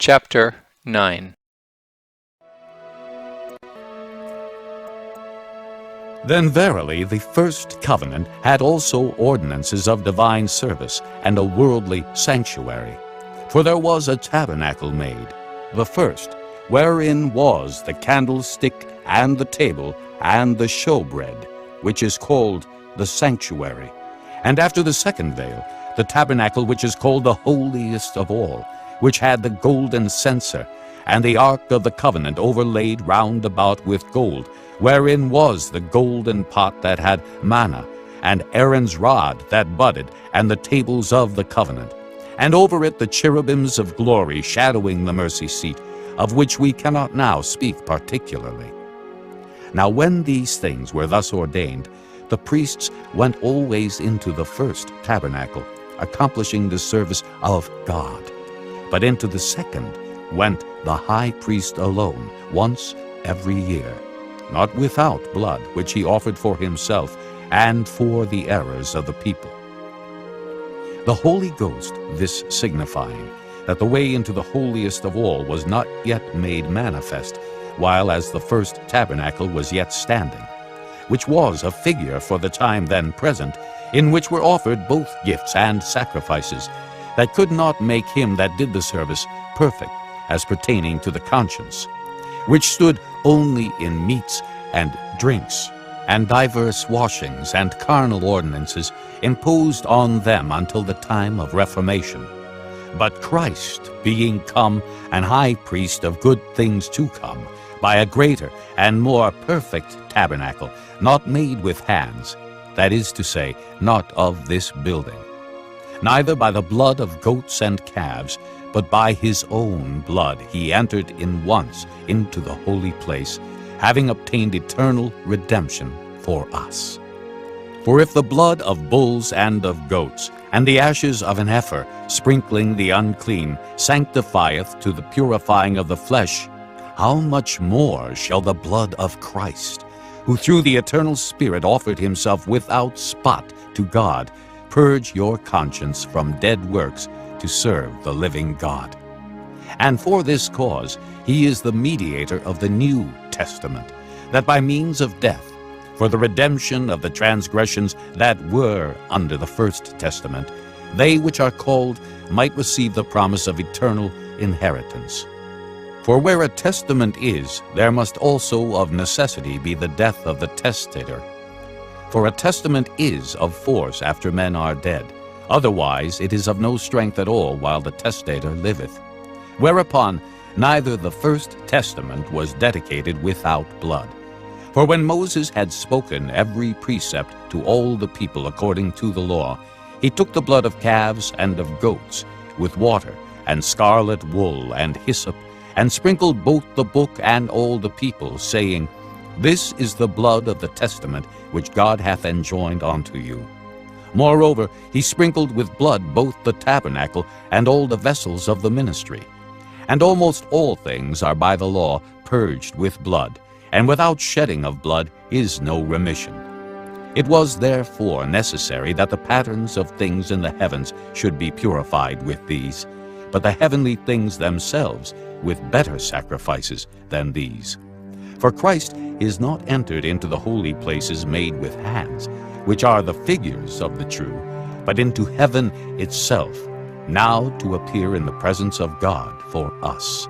Chapter 9. Then verily the first covenant had also ordinances of divine service and a worldly sanctuary. For there was a tabernacle made, the first, wherein was the candlestick and the table and the showbread, which is called the sanctuary. And after the second veil, the tabernacle which is called the holiest of all, which had the golden censer, and the ark of the covenant overlaid round about with gold, wherein was the golden pot that had manna, and Aaron's rod that budded, and the tables of the covenant. And over it the cherubims of glory shadowing the mercy seat, of which we cannot now speak particularly. Now when these things were thus ordained, the priests went always into the first tabernacle, accomplishing the service of God. But into the second went the high priest alone, once every year, not without blood, which he offered for himself and for the errors of the people. The Holy Ghost this signifying, that the way into the holiest of all was not yet made manifest, while as the first tabernacle was yet standing, which was a figure for the time then present, in which were offered both gifts and sacrifices, that could not make him that did the service perfect, as pertaining to the conscience, which stood only in meats and drinks, and divers washings and carnal ordinances imposed on them until the time of Reformation. But Christ, being come an high priest of good things to come, by a greater and more perfect tabernacle, not made with hands, that is to say, not of this building, neither by the blood of goats and calves, but by his own blood he entered in once into the holy place, having obtained eternal redemption for us. For if the blood of bulls and of goats, and the ashes of an heifer, sprinkling the unclean, sanctifieth to the purifying of the flesh, how much more shall the blood of Christ, who through the eternal Spirit offered himself without spot to God, purge your conscience from dead works to serve the living God. And for this cause he is the mediator of the New Testament, that by means of death, for the redemption of the transgressions that were under the first testament, they which are called might receive the promise of eternal inheritance. For where a testament is, there must also of necessity be the death of the testator. For a testament is of force after men are dead, otherwise it is of no strength at all while the testator liveth. Whereupon neither the first testament was dedicated without blood. For when Moses had spoken every precept to all the people according to the law, he took the blood of calves and of goats, with water, and scarlet wool, and hyssop, and sprinkled both the book and all the people, saying, This is the blood of the testament which God hath enjoined unto you. Moreover, he sprinkled with blood both the tabernacle and all the vessels of the ministry. And almost all things are by the law purged with blood, and without shedding of blood is no remission. It was therefore necessary that the patterns of things in the heavens should be purified with these, but the heavenly things themselves with better sacrifices than these. For Christ is not entered into the holy places made with hands, which are the figures of the true, but into heaven itself, now to appear in the presence of God for us.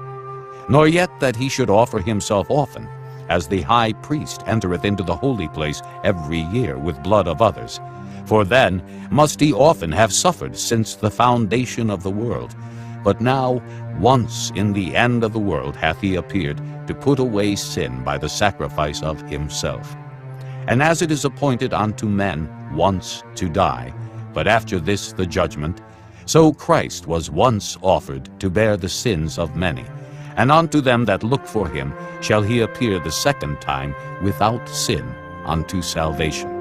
Nor yet that he should offer himself often, as the high priest entereth into the holy place every year with blood of others. For then must he often have suffered since the foundation of the world. But now, once in the end of the world hath he appeared to put away sin by the sacrifice of himself. And as it is appointed unto men once to die, but after this the judgment, so Christ was once offered to bear the sins of many. And unto them that look for him shall he appear the second time without sin unto salvation.